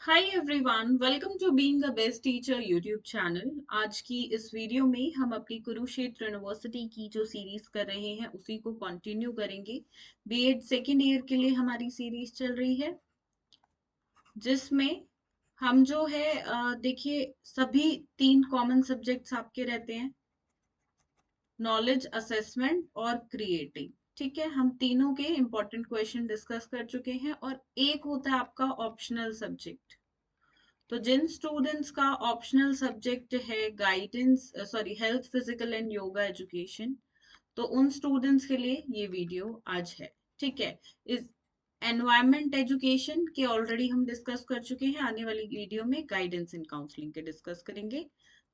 Hi everyone, welcome to being a best teacher YouTube channel. आज की इस video में हम अपनी कुरुक्षेत्र यूनिवर्सिटी की जो सीरीज कर रहे हैं उसी को कंटिन्यू करेंगे। बीएड सेकेंड ईयर के लिए हमारी सीरीज चल रही है, जिसमें हम जो है देखिए सभी तीन कॉमन सब्जेक्ट्स आपके रहते हैं, नॉलेज असेसमेंट और क्रिएटिंग। ठीक है, हम तीनों के इंपॉर्टेंट क्वेश्चन डिस्कस कर चुके हैं और एक होता है आपका ऑप्शनल सब्जेक्ट। तो जिन स्टूडेंट्स का ऑप्शनल सब्जेक्ट है guidance sorry health physical and yoga education, तो उन स्टूडेंट्स के लिए ये वीडियो आज है। ठीक है, इस एनवायरमेंट एजुकेशन के ऑलरेडी हम डिस्कस कर चुके हैं, आने वाली वीडियो में गाइडेंस इन काउंसलिंग के डिस्कस करेंगे।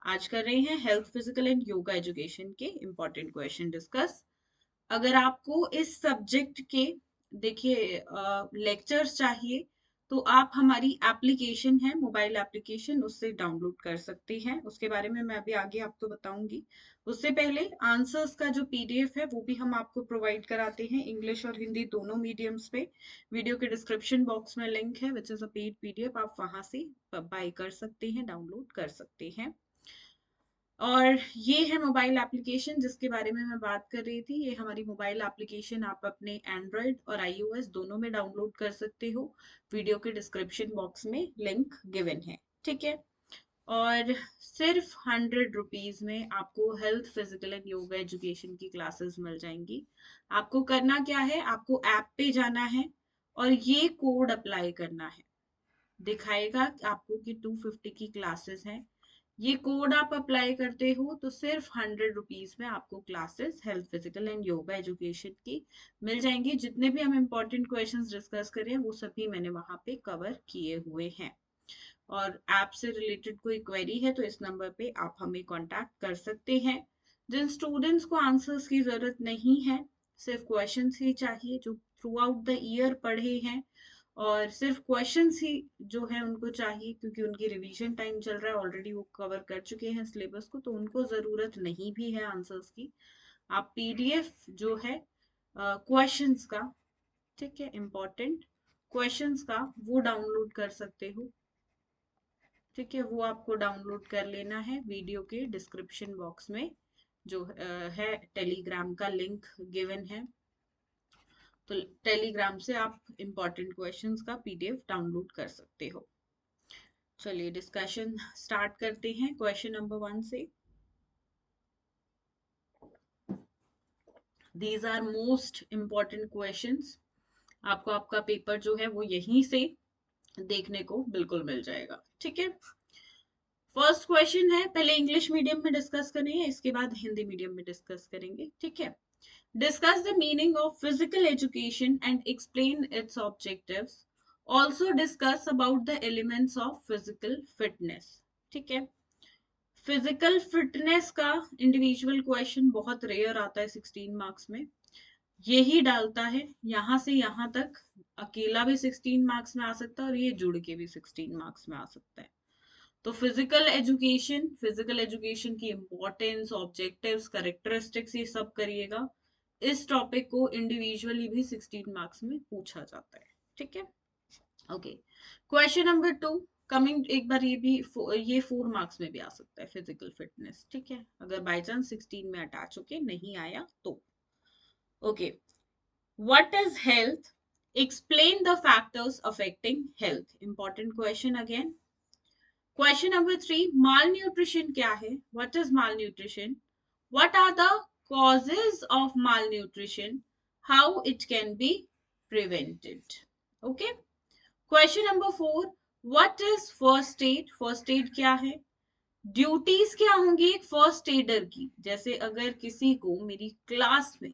आज कर रहे हैं health physical and yoga education के इंपॉर्टेंट क्वेश्चन डिस्कस। अगर आपको इस सब्जेक्ट के देखिए लेक्चर्स चाहिए तो आप हमारी एप्लीकेशन है, मोबाइल एप्लीकेशन, उससे डाउनलोड कर सकते हैं। उसके बारे में मैं अभी आगे आपको बताऊंगी। उससे पहले आंसर्स का जो पीडीएफ है वो भी हम आपको प्रोवाइड कराते हैं, इंग्लिश और हिंदी दोनों मीडियम्स पे। वीडियो के डिस्क्रिप्शन बॉक्स में लिंक है which is a paid PDF, आप वहां से बाय कर सकते हैं, डाउनलोड कर सकते हैं। और ये है मोबाइल एप्लीकेशन जिसके बारे में मैं बात कर रही थी। ये हमारी मोबाइल एप्लीकेशन आप अपने एंड्रॉयड और आईओएस दोनों में डाउनलोड कर सकते हो। वीडियो के डिस्क्रिप्शन बॉक्स में लिंक गिवन है। ठीक है, और सिर्फ 100 रुपीज में आपको health physical and yoga education की क्लासेस मिल जाएंगी। आपको करना क्या है, आपको ऐप पे जाना है और ये कोड अप्लाई करना है। दिखाएगा आपको कि 250 की क्लासेस हैं। ये कोड आप अप्लाई करते हो तो सिर्फ 100 रुपीज में आपको classes health physical and yoga education की मिल जाएंगी। जितने भी हम इंपॉर्टेंट क्वेश्चंस डिस्कस करें वो सभी मैंने वहां पे कवर किए हुए हैं। और ऐप से रिलेटेड कोई क्वेरी है तो इस नंबर पे आप हमें कांटेक्ट कर सकते हैं। जिन स्टूडेंट्स को आंसर्स की जरूरत नहीं है, सिर्फ क्वेश्चंस ही चाहिए जो थ्रू आउट द ईयर पढ़े हैं, और सिर्फ क्वेश्चंस ही जो है उनको चाहिए क्योंकि उनकी रिवीजन टाइम चल रहा है, ऑलरेडी वो कवर कर चुके हैं सिलेबस को, तो उनको जरूरत नहीं भी है आंसर्स की। आप पीडीएफ जो है क्वेश्चंस का, ठीक है, इंपॉर्टेंट क्वेश्चंस का, वो डाउनलोड कर सकते हो। ठीक है, वो आपको डाउनलोड कर लेना है। वीडियो के डिस्क्रिप्शन बॉक्स में जो है टेलीग्राम का लिंक गिवन है, तो टेलीग्राम से आप इंपॉर्टेंट क्वेश्चंस का पीडीएफ डाउनलोड कर सकते हो। चलिए डिस्कशन स्टार्ट करते हैं क्वेश्चन नंबर 1 से। These are most important questions. आपको आपका पेपर जो है वो यहीं से देखने को बिल्कुल मिल जाएगा। ठीक है, फर्स्ट क्वेश्चन है, पहले इंग्लिश मीडियम में डिस्कस करेंगे, इसके बाद हिंदी मीडियम में डिस्कस करेंगे। ठीक है, discuss the meaning of physical education and explain it's objectives. Also discuss about the elements of physical fitness. ठीक है, फिजिकल फिटनेस का इंडिविजुअल क्वेश्चन बहुत रेयर आता है 16 मार्क्स में। यही डालता है यहां से यहां तक, अकेला भी 16 मार्क्स में आ सकता है और ये जुड़ के भी 16 मार्क्स में आ सकता है। तो फिजिकल एजुकेशन की इंपॉर्टेंस, ऑब्जेक्टिव्स, कैरेक्टरिस्टिक्स, ये सब करिएगा। इस टॉपिक को इंडिविजुअली भी 16 मार्क्स में पूछा जाता है। ठीक है, ओके। क्वेश्चन नंबर 2 कमिंग, एक बार ये भी ये 4 मार्क्स में भी आ सकता है फिजिकल फिटनेस। ठीक है, अगर बाय चांस 16 में अटैच होके नहीं आया तो। Okay, what is health, explain the factors affecting health. Important question again. Question number 3, malnutrition क्या है, what is malnutrition, what are the causes of malnutrition, how it can be prevented. Okay, question number 4, what is first aid, first aid क्या है, duties क्या होंगी एक first adder की। जैसे अगर किसी को, मेरी क्लास में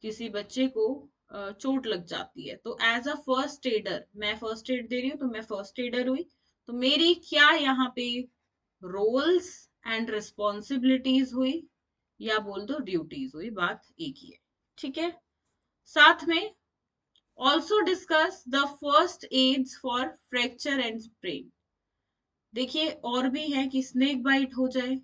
किसी बच्चे को चोट लग जाती है तो एज अ फर्स्ट एडर मैं फर्स्ट एड दे रही हूँ, तो मैं फर्स्ट एडर हुई, तो मेरी क्या यहाँ पे रोल्स एंड रिस्पॉन्सिबिलिटीज हुई, या बोल दो ड्यूटीज हुई, बात एक ही है। ठीक है, साथ में also discuss the first aids for fracture and sprain. देखिए और भी है कि स्नेक बाइट हो जाए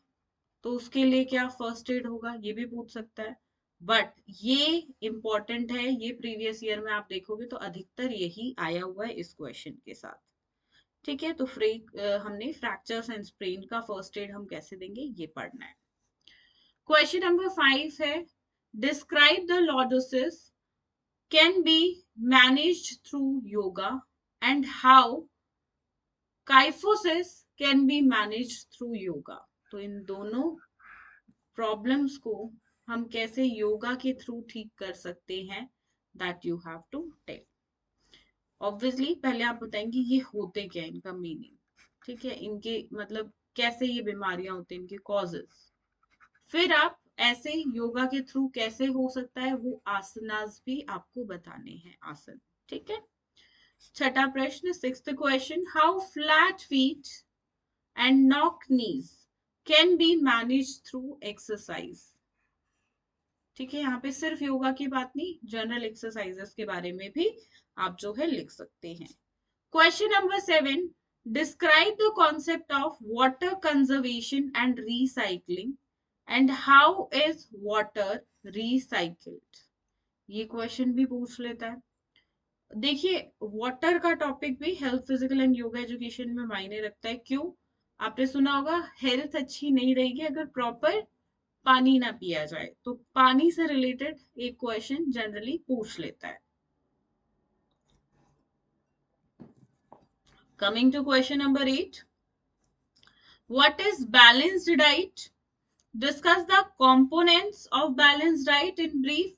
तो उसके लिए क्या फर्स्ट एड होगा, ये भी पूछ सकता है। बट ये इंपॉर्टेंट है, ये प्रीवियस ईयर में आप देखोगे तो अधिकतर यही आया हुआ है इस क्वेश्चन के साथ। ठीक है, तो हमने फ्रैक्चर्स एंड स्प्रेन का फर्स्ट एड हम कैसे देंगे ये पढ़ना है। क्वेश्चन नंबर 5 है, describe the lordosis can be managed through yoga and how kyphosis can be managed through yoga. तो इन दोनों प्रॉब्लम्स को हम कैसे योगा के थ्रू ठीक कर सकते हैं, that you have to tell. Obviously पहले आप बताएंगे ये होते क्या, इनका मीनिंग, ठीक है, इनके मतलब कैसे ये बीमारियां होती हैं, इनके कॉजेस। फिर आप ऐसे योगा के थ्रू कैसे हो सकता है वो आसनास भी आपको बताने हैं, आसन, ठीक है। छठा प्रश्न, sixth question, how flat feet and knock knees can be manage through exercise. ठीक है, यहाँ पे सिर्फ योगा की बात नहीं, जनरल एक्सरसाइजेस के बारे में भी आप जो है लिख सकते हैं। Question number 7, describe the concept of water conservation and recycling and how is water recycled. ये क्वेश्चन भी पूछ लेता है। देखिए, वाटर का टॉपिक भी health, physical and yoga education में मायने रखता है। क्यों? आपने सुना होगा हेल्थ अच्छी नहीं रहेगी अगर प्रॉपर पानी ना पिया जाए, तो पानी से रिलेटेड एक क्वेश्चन जनरली पूछ लेता है। Coming to question number 8, what is balanced diet, discuss the components of balanced diet in brief,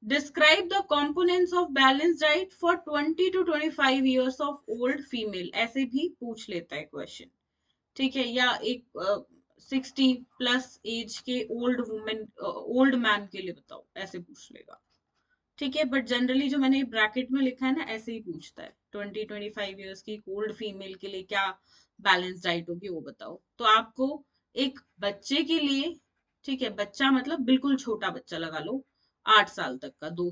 describe the components of balanced diet for 20 to 25 years of old female। ऐसे भी पूछ लेता है question, ठीक है, या एक 60+ एज के ओल्ड वुमेन, ओल्ड मैन के लिए बताओ, ऐसे पूछ लेगा, ठीक है। बट जनरली जो मैंने ब्रैकेट में लिखा है ना, ऐसे ही पूछता है, 20-25 ईयर्स की ओल्ड फीमेल के लिए क्या बैलेंस डाइट होगी वो बताओ। तो आपको एक बच्चे के लिए, ठीक है, बच्चा मतलब बिल्कुल छोटा बच्चा लगा लो, 8 साल तक का, 2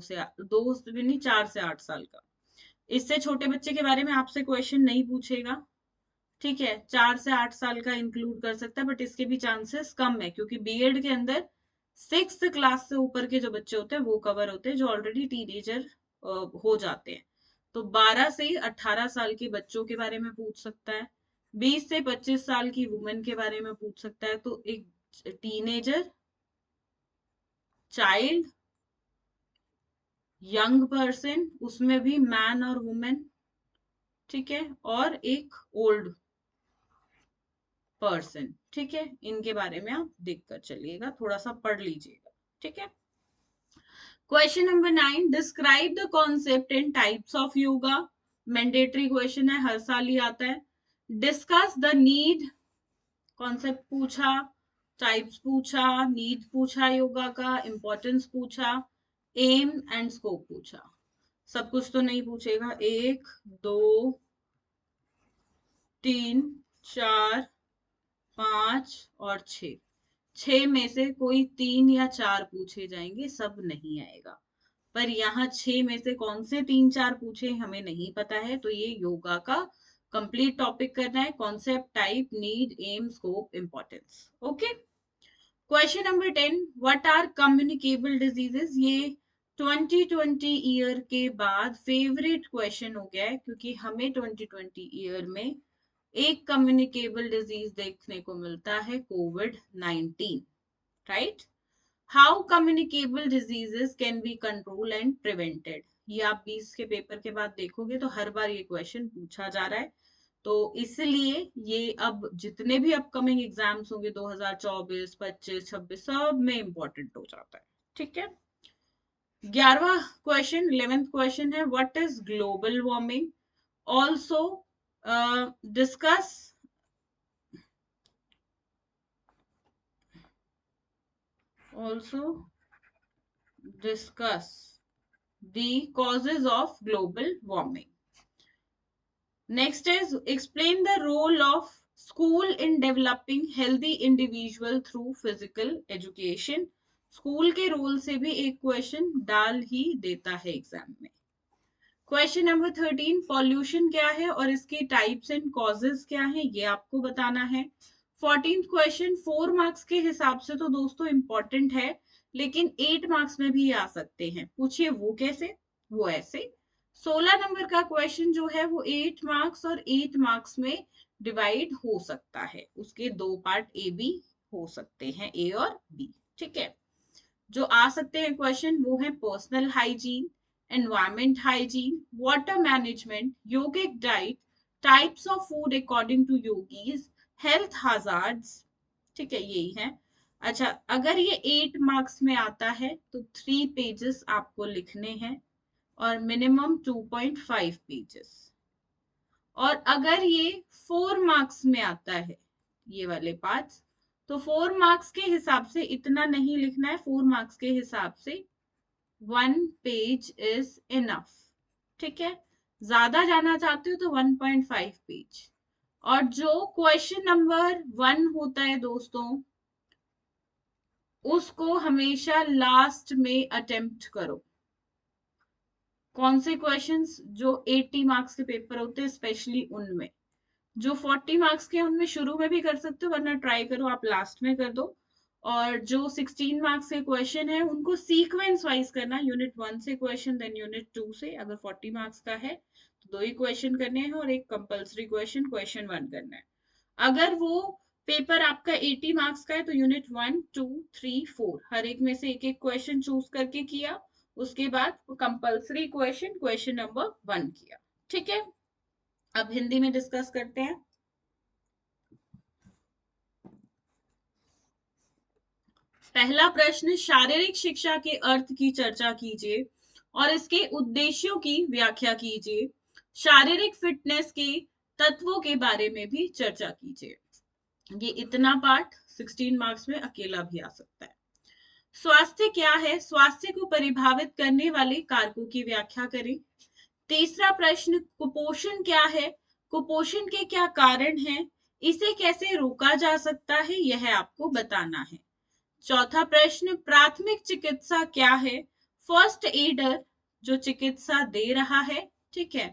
से भी नहीं, 4 से 8 साल का, इससे छोटे बच्चे के बारे में आपसे क्वेश्चन नहीं पूछेगा, ठीक है। 4 से 8 साल का इंक्लूड कर सकता है, बट इसके भी चांसेस कम है, क्योंकि बीएड के अंदर 6th क्लास से ऊपर के जो बच्चे होते हैं वो कवर होते हैं, जो ऑलरेडी टीनेजर हो जाते हैं। तो 12 से 18 साल के बच्चों के बारे में पूछ सकता है, 20 से 25 साल की वुमेन के बारे में पूछ सकता है। तो एक टीनेजर, चाइल्ड, यंग पर्सन, उसमें भी मैन और वुमेन, ठीक है, और एक ओल्ड पर्सन, ठीक है, इनके बारे में आप देखकर चलिएगा, थोड़ा सा पढ़ लीजिएगा, ठीक है। Question number 9, describe the concept and types of yoga. Mandatory question है, हर साल ही आता है। डिस्कस द नीड, कॉन्सेप्ट पूछा, टाइप्स पूछा, नीड पूछा योगा का, इंपॉर्टेंस पूछा, एम एंड स्कोप पूछा। सब कुछ तो नहीं पूछेगा, 1 2 3 4 5 और 6 में से कोई 3 या 4 पूछे जाएंगे, सब नहीं आएगा। पर यहाँ 6 में से कौन से 3-4 पूछे हमें नहीं पता है, तो ये योगा का कंप्लीट टॉपिक करना है, concept, type, need, aim, scope, importance, okay. Question number 10, what are communicable diseases. ये 2020 ईयर के बाद फेवरेट क्वेश्चन हो गया है, क्योंकि हमें 2020 ईयर में एक कम्युनिकेबल डिजीज देखने को मिलता है, कोविड-19, right. How communicable diseases can be controlled and prevented. ये आप 20 के पेपर के बाद देखोगे तो हर बार ये क्वेश्चन पूछा जा रहा है, तो इसलिए ये अब जितने भी अपकमिंग एग्जाम्स होंगे 2024, 25, 26, सब में इंपॉर्टेंट हो जाता है, ठीक है। 11वां क्वेश्चन, 11th क्वेश्चन है, what is global warming. Also discuss the causes of global warming. Next is explain the role of school in developing healthy individual through physical education. School के रोल से भी एक क्वेश्चन डाल ही देता है exam में। Question number 13, pollution क्या है और इसके टाइप्स एंड कॉजेस क्या है, ये आपको बताना है। 14th क्वेश्चन 4 मार्क्स के हिसाब से तो दोस्तों इंपॉर्टेंट है, लेकिन 8 मार्क्स में भी आ सकते हैं। पूछिए वो कैसे, वो ऐसे, 16 नंबर का क्वेश्चन जो है वो 8 मार्क्स और 8 मार्क्स में डिवाइड हो सकता है, उसके दो पार्ट ए बी हो सकते हैं, ए और बी। ठीक है, जो आ सकते हैं क्वेश्चन वो है personal hygiene, environment hygiene, water management, yogic diet, types of food according to yogis, health hazards। ठीक है, यही है। अच्छा, अगर ये 8 मार्क्स में आता है तो 3 पेजेस आपको लिखने हैं और मिनिमम 2.5 पेजेस। और अगर ये 4 मार्क्स में आता है, ये वाले पार्ट्स, तो 4 मार्क्स के हिसाब से इतना नहीं लिखना है, 4 मार्क्स के हिसाब से 1 पेज इज इनफ। ठीक है, ज्यादा जाना चाहते हो तो 1.5 पेज। और जो क्वेश्चन नंबर 1 होता है दोस्तों, उसको हमेशा लास्ट में अटेम्प्ट करो। कौन से क्वेश्चंस? जो 80 मार्क्स के पेपर होते हैं स्पेशली उनमें। जो 40 मार्क्स के उनमें शुरू में भी कर सकते हो, वरना ट्राई करो आप लास्ट में कर दो। और जो 16 मार्क्स के क्वेश्चन है उनको सीक्वेंस वाइज करना, यूनिट 1 से क्वेश्चन, देन यूनिट 2 से। अगर 40 मार्क्स का है तो 2 ही क्वेश्चन करने हैं और एक कंपल्सरी क्वेश्चन, क्वेश्चन 1 करना है। अगर वो पेपर आपका 80 मार्क्स का है तो यूनिट 1 2 3 4 हर एक में से एक एक क्वेश्चन चूज करके किया, उसके बाद कंपल्सरी क्वेश्चन, क्वेश्चन नंबर 1 किया। ठीक है, अब हिंदी में डिस्कस करते हैं। पहला प्रश्न, शारीरिक शिक्षा के अर्थ की चर्चा कीजिए और इसके उद्देश्यों की व्याख्या कीजिए। शारीरिक फिटनेस के तत्वों के बारे में भी चर्चा कीजिए। ये इतना पार्ट 16 मार्क्स में अकेला भी आ सकता है। स्वास्थ्य क्या है? स्वास्थ्य को परिभावित करने वाले कारकों की व्याख्या करें। तीसरा प्रश्न, कुपोषण क्या है? कुपोषण के क्या कारण हैं? इसे कैसे रोका जा सकता है, यह आपको बताना है। चौथा प्रश्न, प्राथमिक चिकित्सा क्या है? फर्स्ट एडर जो चिकित्सा दे रहा है, ठीक है,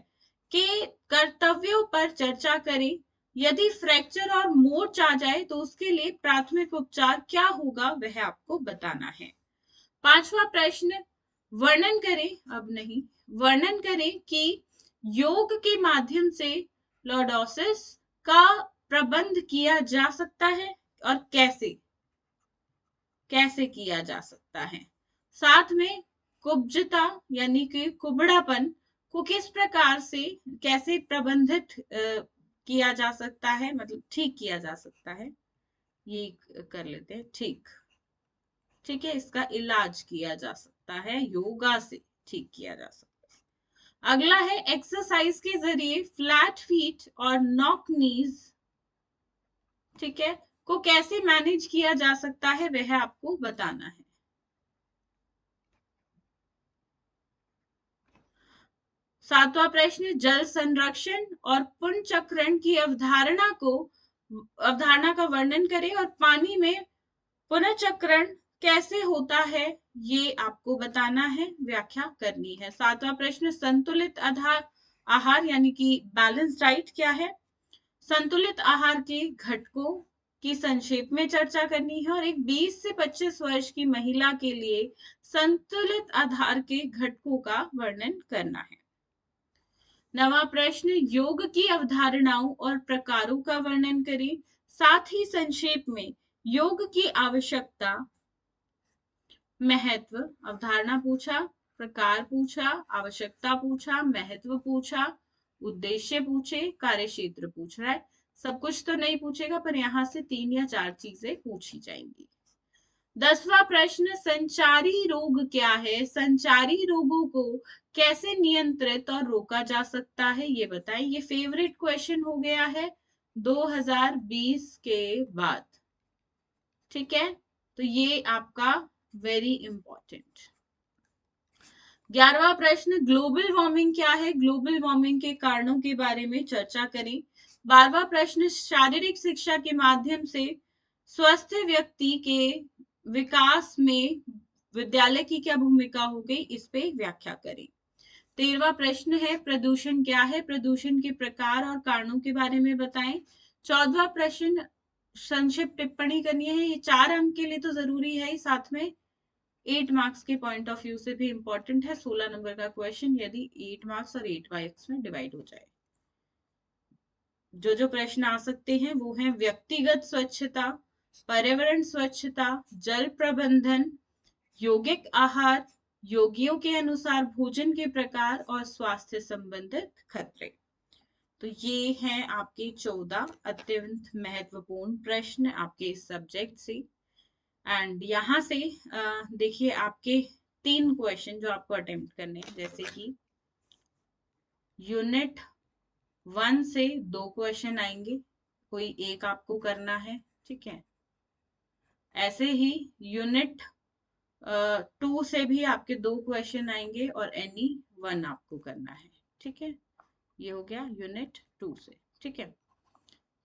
के कर्तव्यों पर चर्चा करें। यदि फ्रैक्चर और मोच आ जाए तो उसके लिए प्राथमिक उपचार क्या होगा, वह आपको बताना है। पांचवा प्रश्न, वर्णन करें, अब नहीं, वर्णन करें कि योग के माध्यम से लॉर्डोसिस का प्रबंध किया जा सकता है और कैसे कैसे किया जा सकता है। साथ में कुब्जता यानी कि कुबड़ापन को किस प्रकार से कैसे प्रबंधित किया जा सकता है, मतलब ठीक किया जा सकता है, ये कर लेते हैं। ठीक, ठीक है, इसका इलाज किया जा सकता है, योगा से ठीक किया जा सकता है। अगला है, एक्सरसाइज के जरिए फ्लैट फीट और नॉक नीज, ठीक है, को कैसे मैनेज किया जा सकता है, वह आपको बताना है। सातवां प्रश्न, जल संरक्षण और पुनर्चक्रण की अवधारणा का वर्णन करें और पानी में पुनर्चक्रण कैसे होता है, ये आपको बताना है, व्याख्या करनी है। सातवां प्रश्न, संतुलित आहार यानी कि बैलेंस डाइट क्या है? संतुलित आहार के घटकों की संक्षेप में चर्चा करनी है और एक 20 से 25 वर्ष की महिला के लिए संतुलित आहार के घटकों का वर्णन करना है। नवा प्रश्न, योग की अवधारणाओं और प्रकारों का वर्णन करें। साथ ही संक्षेप में योग की आवश्यकता, महत्व, अवधारणा पूछा, प्रकार पूछा, आवश्यकता पूछा, महत्व पूछा, उद्देश्य पूछे, कार्यक्षेत्र पूछ रहा है। सब कुछ तो नहीं पूछेगा, पर यहां से 3 या 4 चीजें पूछी जाएंगी। 10वां प्रश्न, संचारी रोग क्या है? संचारी रोगों को कैसे नियंत्रित और रोका जा सकता है, ये बताएं। ये फेवरेट क्वेश्चन हो गया है 2020 के बाद। ठीक है, तो ये आपका वेरी इंपॉर्टेंट। 11वां प्रश्न, ग्लोबल वार्मिंग क्या है? ग्लोबल वार्मिंग के कारणों के बारे में चर्चा करें। 12वां प्रश्न, शारीरिक शिक्षा के माध्यम से स्वस्थ व्यक्ति के विकास में विद्यालय की क्या भूमिका हो गई, इस पे व्याख्या करें। 13वां प्रश्न है, प्रदूषण क्या है? प्रदूषण के प्रकार और कारणों के बारे में बताएं। 14वां प्रश्न, संक्षिप्त टिप्पणी करनी है, ये 4 अंक के लिए तो जरूरी है ही, साथ में 8 मार्क्स के पॉइंट ऑफ व्यू से भी इंपॉर्टेंट है 16 नंबर का क्वेश्चन यदि 8 मार्क्स और 8 मार्क्स में डिवाइड हो जाए। जो प्रश्न आ सकते हैं वो हैं व्यक्तिगत स्वच्छता, पर्यावरण स्वच्छता, जल प्रबंधन, यौगिक आहार, योगियों के अनुसार भोजन के प्रकार और स्वास्थ्य संबंधित खतरे। तो ये हैं आपके 14 अत्यंत महत्वपूर्ण प्रश्न आपके इस सब्जेक्ट से। एंड यहाँ से देखिए आपके 3 क्वेश्चन जो आपको अटेम्प्ट करने हैं, जैसे कि यूनिट 1 से 2 क्वेश्चन आएंगे, कोई एक आपको करना है, ठीक है। ऐसे ही यूनिट 2 से भी आपके 2 क्वेश्चन आएंगे और एनी 1 आपको करना है, ठीक है। ये हो गया यूनिट 2 से, ठीक है।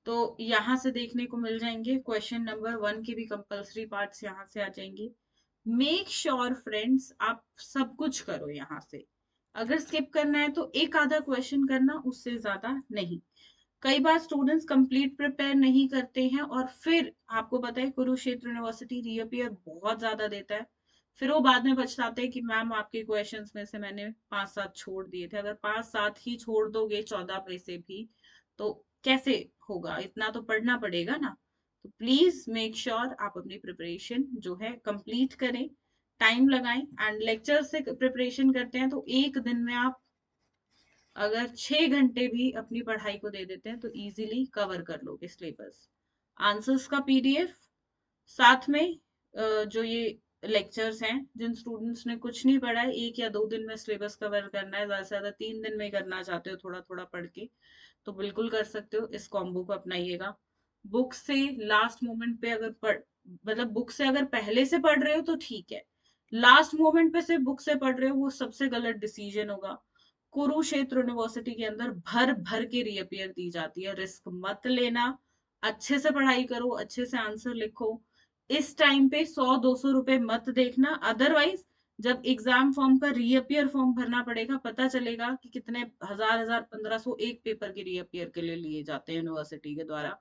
तो यहाँ से देखने को मिल जाएंगे क्वेश्चन नंबर 1 के भी कंपल्सरी पार्ट्स यहाँ से आ जाएंगे। मेक श्योर फ्रेंड्स आप सब कुछ करो यहाँ से। अगर स्किप करना है तो एक आधा क्वेश्चन करना, उससे ज्यादा नहीं। कई बार स्टूडेंट्स कंप्लीट प्रिपेयर नहीं करते हैं और फिर आपको पता है कुरुक्षेत्र यूनिवर्सिटी रीअपियर बहुत ज्यादा देता है, फिर वो बाद में पछताते हैं कि मैम आपके क्वेश्चंस में से मैंने 5-7 छोड़ दिए थे। अगर 5-7 ही छोड़ दोगे 14 में से भी तो कैसे होगा, इतना तो पढ़ना पड़ेगा ना। तो प्लीज मेक श्योर आप अपनी प्रिपरेशन जो है कंप्लीट करें, टाइम लगाएं। एंड लेक्चर से प्रिपरेशन करते हैं तो एक दिन में आप अगर 6 घंटे भी अपनी पढ़ाई को दे देते हैं तो इजीली कवर कर लोगे सिलेबस। आंसर्स का पीडीएफ साथ में जो ये लेक्चर्स हैं, जिन स्टूडेंट्स ने कुछ नहीं पढ़ा है 1 या 2 दिन में सिलेबस कवर करना है, ज्यादा से ज्यादा 3 दिन में करना चाहते हो थोड़ा थोड़ा पढ़ के, तो बिल्कुल कर सकते हो। इस कॉम्बो को अपनाइएगा। बुक से लास्ट मोमेंट पे अगर पढ़ मतलब बुक से अगर पहले से पढ़ रहे हो तो ठीक है, लास्ट मोमेंट पे से बुक से पढ़ रहे हो वो सबसे गलत डिसीजन होगा। कुरुक्षेत्र यूनिवर्सिटी के अंदर भर भर के रीअपियर दी जाती है, रिस्क मत लेना। अच्छे से पढ़ाई करो, अच्छे से आंसर लिखो। इस टाइम पे 100-200 रुपए मत देखना, अदरवाइज जब एग्जाम फॉर्म का रीअपियर फॉर्म भरना पड़ेगा पता चलेगा कि कितने हजार 1500 एक पेपर के रीअपियर के लिए लिए जाते हैं यूनिवर्सिटी के द्वारा।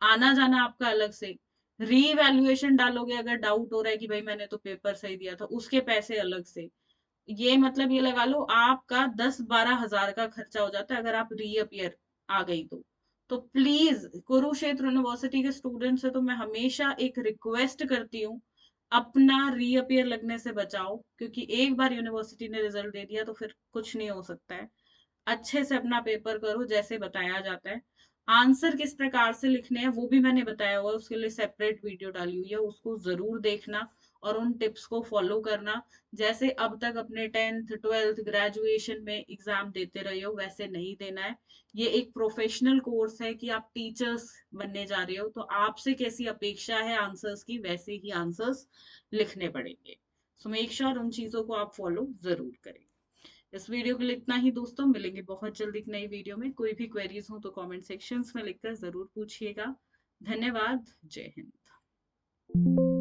आना जाना आपका अलग से, रीवैल्यूएशन डालोगे अगर डाउट हो रहा है कि भाई मैंने तो पेपर सही दिया था, उसके पैसे अलग से। ये मतलब ये लगा लो आपका 10-12 हजार का खर्चा हो जाता है अगर आप रीअपियर आ गई तो प्लीज कुरुक्षेत्र यूनिवर्सिटी के स्टूडेंट से तो मैं हमेशा एक रिक्वेस्ट करती हूँ, अपना रीअपियर लगने से बचाओ, क्योंकि एक बार यूनिवर्सिटी ने रिजल्ट दे दिया तो फिर कुछ नहीं हो सकता है। अच्छे से अपना पेपर करो जैसे बताया जाता है। आंसर किस प्रकार से लिखने हैं वो भी मैंने बताया हुआ है, उसके लिए सेपरेट वीडियो डाली हुई है, उसको जरूर देखना और उन टिप्स को फॉलो करना। जैसे अब तक अपने 10th 12th ग्रेजुएशन में एग्जाम देते रहे हो वैसे नहीं देना है। ये एक प्रोफेशनल कोर्स है कि आप टीचर्स बनने जा रहे हो, तो आपसे कैसी अपेक्षा है आंसर्स की वैसे ही आंसर्स लिखने पड़ेंगे। सो मेक श्योर उन चीजों को आप फॉलो जरूर करें। इस वीडियो के लिए इतना ही दोस्तों, मिलेंगे बहुत जल्द एक नई वीडियो में। कोई भी क्वेरीज हो तो कमेंट सेक्शंस में लिखकर जरूर पूछिएगा। धन्यवाद। जय हिंद।